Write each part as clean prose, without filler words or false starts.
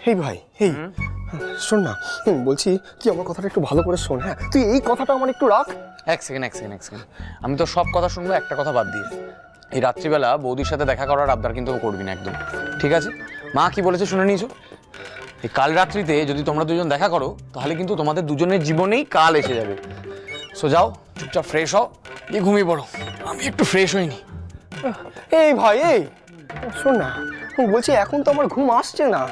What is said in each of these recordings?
এই ভাই, এই শোন না, বলছি কি আমার কথাটা একটু ভালো করে শোন। হ্যাঁ, তুই এই কথাটা আমার একটু রাখ। এক সেকেন্ড। আমি তো সব কথা শুনবো, একটা কথা বাদ দিয়ে। এই রাত্রিবেলা বৌদির সাথে দেখা করার আবদার কিন্তু করবি না একদম, ঠিক আছে? মা কি বলেছে শুনে নিয়েছো? এই কাল রাত্রিতে যদি তোমরা দুজন দেখা করো তাহলে কিন্তু তোমাদের দুজনের জীবনেই কাল এসে যাবে। সো যাও, চুপচাপ ফ্রেশ হও, দিয়ে ঘুমিয়ে পড়ো। আমি একটু ফ্রেশ হইনি। এই ভাই, এই শোন না, বলছি এখন তো আমার ঘুম আসছে না।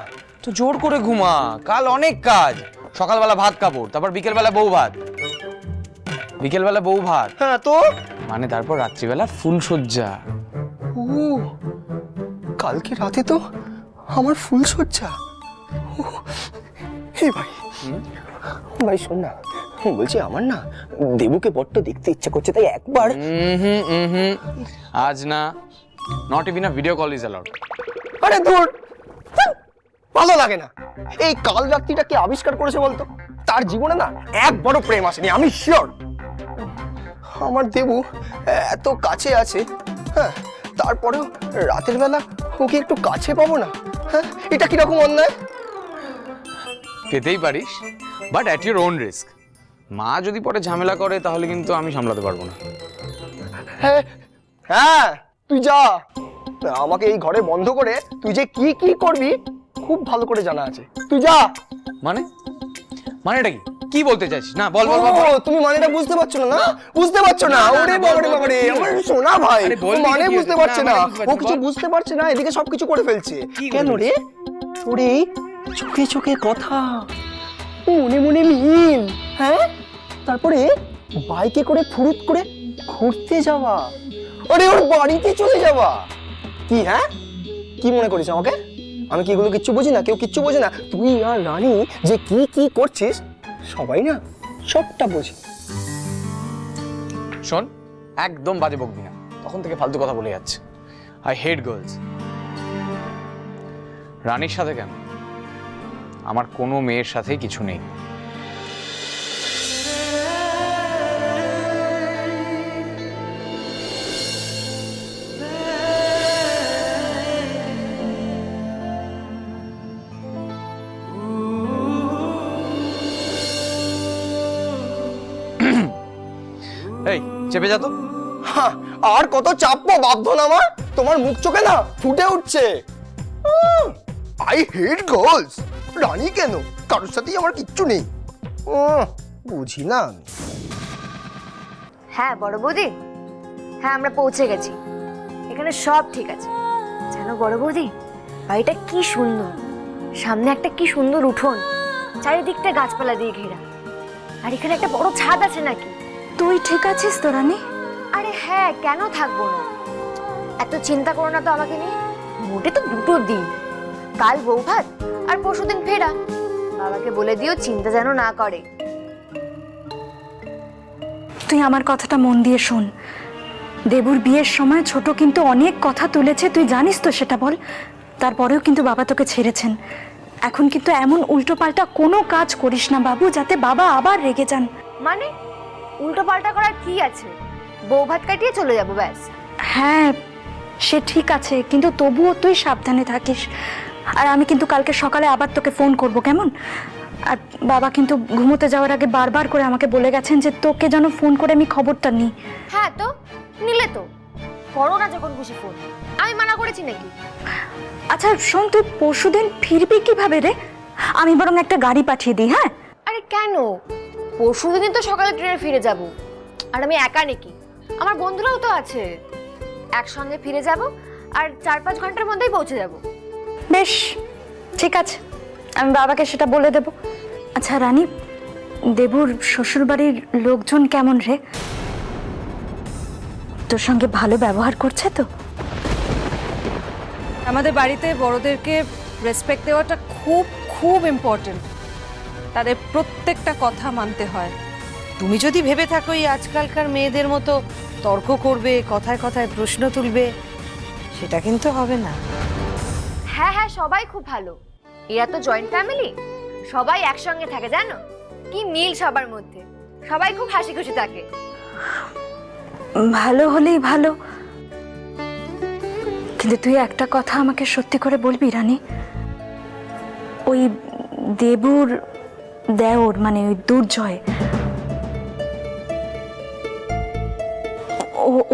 তো জোর করে ঘুমা, কাল অনেক কাজ। সকালবেলা ভাত কাপড়, তারপর বিকেলবেলা বউ ভাত। হ্যাঁ তো মানে তারপর রাত্রিবেলা ফুলসজ্জা। ও, কালকে রাতে তো আমার ফুলসজ্জা। এই ভাই, ভাই শোন না, বলছি আমার না দেবুকে বড্ড দেখতে ইচ্ছা করছে, তাই একবার। আজ না, not even a video call is allowed. আরে ধুর, ভালো লাগে না। এই কাল রাত্রিটা কে আবিষ্কার করেছে বলতো? তার জীবনে না একবারও প্রেম আসেনি, আমি শিওর। আমার দেবু এত কাছে আছে, হ্যাঁ, তারপরেও রাতের বেলা ওকে একটু কাছে পাবো না। হ্যাঁ, এটা কিরকম অন্যায়? পেতেই পারিস, but at your own risk. মা যদি পরে ঝামেলা করে তাহলে কিন্তু আমি সামলাতে পারবো না। হ্যাঁ হ্যাঁ, তুই যা। আমাকে এই ঘরে বন্ধ করে তুই যে কি কি করবি খুব ভালো করে জানা আছে। তুই যা। মানেটা কি? কি বলতে চাইছিস? না বল। তুমি মানেটা বুঝতে পারছো না? বুঝতে পারছো না? ওরে বাবারে বাবারে, আমার সোনা ভাই মানে বুঝতে পারছে না। ও কিছু বুঝতে পারছে না, এদিকে সবকিছু করে ফেলছে। কেন রে? ওরে চোখে চোখে কথা, মনে মনে মিল, হ্যাঁ, তারপরে বাইকে করে ফুরুত করে ঘুরতে যাওয়া, ওরে ওর বাড়িতে চলে যাওয়া। কি হ্যাঁ, কি মনে করিস আমাকে? আমি কি এগুলো কিচ্ছু বুঝি না? কেউ কিচ্ছু বোঝে না? তুই আর রানী যে কি কি করছিস সবাই না সবটা বোঝে। শোন, একদম বাজে বকবি না, তখন থেকে ফালতু কথা বলে যাচ্ছে। I hate girls. রানীর সাথে কেন, আমার কোনো মেয়ের সাথে কিছু নেই। এই চেপে যা তো। হ্যাঁ, আর কত চাপবো বাধ্য না আমার? তোমার মুখ চোখে না ফুটে উঠছে। I hate girls. রানী কেন, কারোর সাথেই আমার কিচ্ছু নেই। বুঝি না আমি। হ্যাঁ বড় বৌদি, হ্যাঁ আমরা পৌঁছে গেছি, এখানে সব ঠিক আছে। জানো বড় বৌদি, বাড়িটা কি সুন্দর, সামনে একটা কি সুন্দর উঠোন, চারিদিকটা গাছপালা দিয়ে ঘেরা, আর এখানে একটা বড় ছাদ আছে নাকি। তুই ঠিক আছিস তো রানী? আরে হ্যাঁ, কেন থাকবো না? এত চিন্তা করো না তো আমাকে নিয়ে। মোটে তো 2 দিন, কাল বউ ভাত আর পরশুদিন ফেরা। বাবাকে বলে দিও চিন্তা যেন না করে। তুই আমার কথাটা মন দিয়ে শোন। দেবুর বিয়ের সময় ছোট কিন্তু অনেক কথা তুলেছে, তুই জানিস তো সেটা বল। তারপরেও কিন্তু বাবা তোকে ছেড়েছেন। এখন কিন্তু এমন উল্টোপাল্টা কোনো কাজ করিস না বাবু, যাতে বাবা আবার রেগে যান। মানে উল্টো পাল্টা করার কি আছে? বউ ভাত কাটিয়ে চলে যাবো ব্যাস। হ্যাঁ সে ঠিক আছে, কিন্তু তবুও তুই সাবধানে থাকিস। আর আমি কিন্তু কালকে সকালে আবার তোকে ফোন করব, কেমন? আর বাবা কিন্তু ঘুমোতে যাওয়ার আগে বারবার করে আমাকে বলে গেছেন যে তোকে যেন ফোন করে আমি খবরটা নিই। হ্যাঁ তো নিলে তো, করো না যখন খুশি ফোন, আমি মানা করেছি নাকি? আচ্ছা শোন, তুই পরশুদিন ফিরবি কিভাবে রে? আমি বরং একটা গাড়ি পাঠিয়ে দিই। হ্যাঁ আরে কেন, পরশুদিন তো সকালে ট্রেনে ফিরে যাব। আর আমি একা নাকি, আমার বন্ধুরাও তো আছে, একসঙ্গে ফিরে যাব আর 4-5 ঘন্টার মধ্যেই পৌঁছে যাব। বেশ ঠিক আছে, আমি বাবাকে সেটা বলে দেব। আচ্ছা রানী, দেবুর শ্বশুরবাড়ির লোকজন কেমন রে? তোর সঙ্গে ভালো ব্যবহার করছে তো? আমাদের বাড়িতে বড়দেরকে রেসপেক্ট দেওয়াটা খুব খুব ইম্পর্টেন্ট। তাদের প্রত্যেকটা কথা মানতে হয়। তুমি যদি ভেবে থাকো এই আজকালকার মেয়েদের মতো তর্ক করবে, কথায় কথায় প্রশ্ন তুলবে, সেটা কিন্তু হবে না। হ্যাঁ হ্যাঁ, সবাই খুব ভালো, এরা তো জয়েন্ট ফ্যামিলি, সবাই একসঙ্গে থাকে, জানো কি মিল সবার মধ্যে, সবাই খুব হাসি খুশি থাকে। ভালো হলেই ভালো, কিন্তু তুই একটা কথা আমাকে সত্যি করে বলবি রানী, ওই দেবুর দেওর মানে ওই দুর্জয়,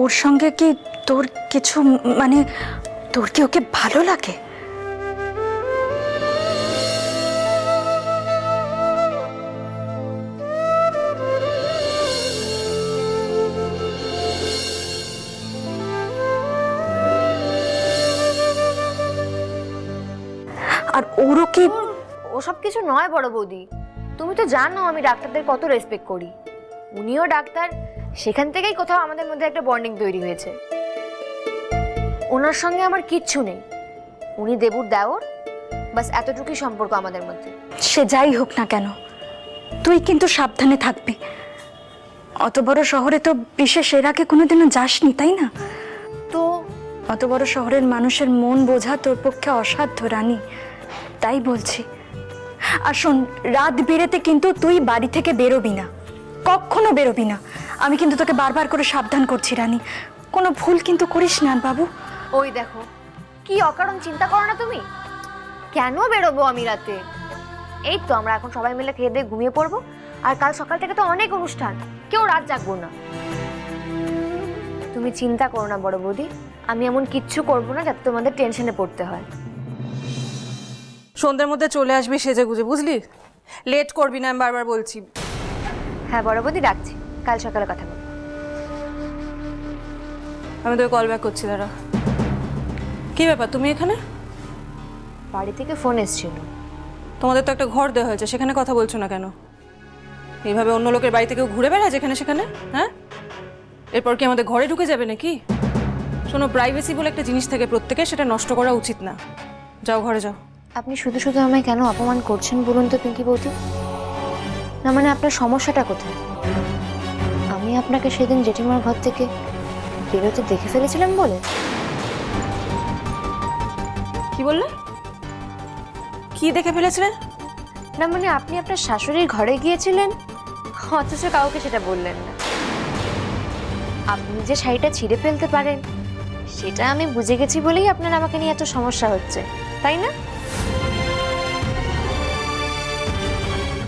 ওর সঙ্গে কি তোর কিছু মানে তোর কি ওকে ভালো লাগে? আর ওরও কি? ওসব কিছু নয় বড় বৌদি, তুমি তো জানো আমি ডাক্তারদের কত রেসপেক্ট করি। উনিও ডাক্তার, সেখান থেকেই কোথাও আমাদের মধ্যে একটা বন্ডিং তৈরি হয়েছে। ওনার সঙ্গে আমার কিচ্ছু নেই, উনি দেবুর দেওর, বাস এতটুকুই সম্পর্ক আমাদের মধ্যে। সে যাই হোক না কেন, তুই কিন্তু সাবধানে থাকবি। অত বড় শহরে তো বিশেষ এর আগে কোনোদিনও যাসনি, তাই না? তো অত বড় শহরের মানুষের মন বোঝা তোর পক্ষে অসাধ্য রানী, তাই বলছি। আর শোন, রাত বেড়েতে কিন্তু তুই বাড়ি থেকে বেরোবি না, কখনো বেরোবি না। আমি কিন্তু তোকে বারবার করে সাবধান করছি রানী, কোনো ভুল কিন্তু করিস না বাবু। ওই দেখো কি অকারণ চিন্তা করো না তুমি। কেন বেরোবো আমি রাতে? এই তো আমরা এখন সবাই মিলে খেয়ে দিয়ে ঘুমিয়ে পড়বো, আর কাল সকাল থেকে তো অনেক অনুষ্ঠান, কেউ রাত জাগবো না। তুমি চিন্তা করো না বড় বৌদি, আমি এমন কিচ্ছু করবো না যাতে তোমাদের টেনশনে পড়তে হয়। সন্ধ্যের মধ্যে চলে আসবি সেজে গুজে, বুঝলি? লেট করবি না, আমি বারবার বলছি। হ্যাঁ বড় বৌদি, রাখছি, কাল সকালে কথা বলবো। আমি তোকে কল ব্যাক করছি, দাঁড়া। কি ব্যাপার, তুমি এখানে? বাড়ি থেকে ফোন এসেছিল। তোমাদের তো একটা ঘর দেওয়া হয়েছে, সেখানে কথা বলছো না কেন? এইভাবে অন্য লোকের বাড়িতে কেউ ঘুরে বেড়ায় যেখানে সেখানে? হ্যাঁ, এরপর কি আমাদের ঘরে ঢুকে যাবে নাকি? শোনো, প্রাইভেসি বলে একটা জিনিস থাকে প্রত্যেকের, সেটা নষ্ট করা উচিত না। যাও, ঘরে যাও। আপনি শুধু শুধু আমায় কেন অপমান করছেন বলুন তো পিঙ্কি বৌদি? না মানে আপনার সমস্যাটা কোথায়? আমি আপনাকে সেদিন জেঠিমার ঘর থেকে বেরোতে দেখে ফেলেছিলাম বলে? কি বললে? কি দেখে ফেলেছিলেন? না মানে আপনি আপনার শাশুড়ির ঘরে গিয়েছিলেন, অথচ কাউকে সেটা বললেন না। আপনি যে শাড়িটা ছিঁড়ে ফেলতে পারেন সেটা আমি বুঝে গেছি বলেই আপনার আমাকে নিয়ে এত সমস্যা হচ্ছে, তাই না?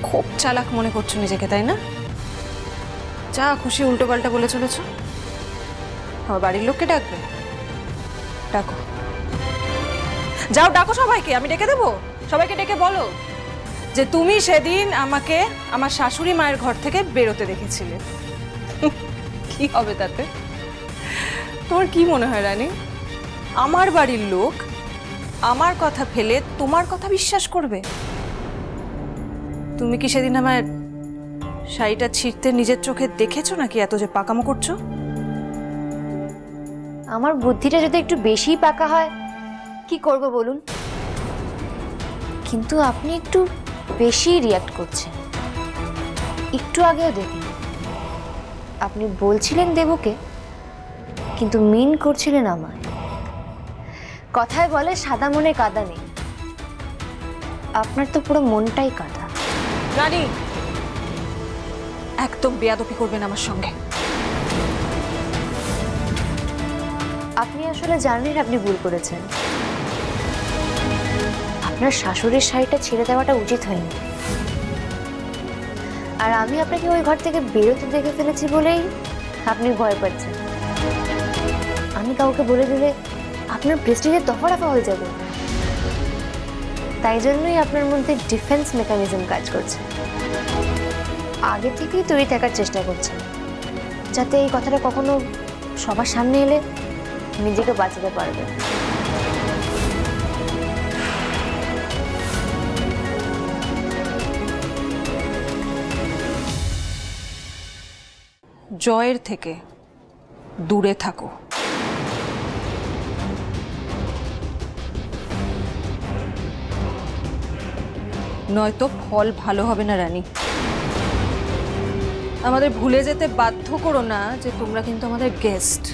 খুব চালাক মনে করছো নিজেকে, তাই না? যা খুশি উল্টো পাল্টা বলে চলেছ। আমার বাড়ির লোককে ডাকবে, ডাকো। যাও ডাকো সবাইকে, আমি ডেকে দেবো। সবাইকে ডেকে বলো যে তুমি সেদিন আমাকে আমার শাশুড়ি মায়ের ঘর থেকে বেরোতে দেখেছিলে। কি হবে তাতে? তোমার কি মনে হয় রানী, আমার বাড়ির লোক আমার কথা ফেলে তোমার কথা বিশ্বাস করবে? তুমি কি সেদিন আমার শাড়িটা ছিঁড়তে নিজের চোখে দেখেছো নাকি এত যে পাকামো করছো? আমার বুদ্ধিটা যদি একটু বেশিই পাকা হয় কি করব বলুন? কিন্তু আপনি একটু বেশি রিয়াক্ট করছেন। একটু আগেও দেখুন আপনি বলছিলেন দেবুকে, কিন্তু মিন করছিলেন আমায়। কথায় বলে সাদা মনে কাদা নেই, আপনার তো পুরো মনটাই কাদা। রানী, একদম বেয়াদবি করবেন আমার সঙ্গে। আপনি আসলে জানেন আপনি ভুল করেছেন। আপনার শাশুড়ির শাড়িটা ছেড়ে দেওয়াটা উচিত হয়নি, আর আমি আপনাকে ওই ঘর থেকে বেরোতে দেখে ফেলেছি বলেই আপনি ভয় পাচ্ছেন। আমি কাউকে বলে দিলে আপনার প্রেস্টিজের দফারফা হয়ে যাবে, তাই জন্যই আপনার মধ্যে ডিফেন্স মেকানিজম কাজ করছে। আগে থেকেই তৈরি থাকার চেষ্টা করছেন, যাতে এই কথাটা কখনো সবার সামনে এলে নিজেকে বাঁচাতে পারবেন। জয়ের থেকে দূরে থাকো। নয়তো ফল ভালো হবে না রানী। আমাদের ভুলে যেতে বাধ্য করো না যে তোমরা কিন্তু আমাদের গেস্ট।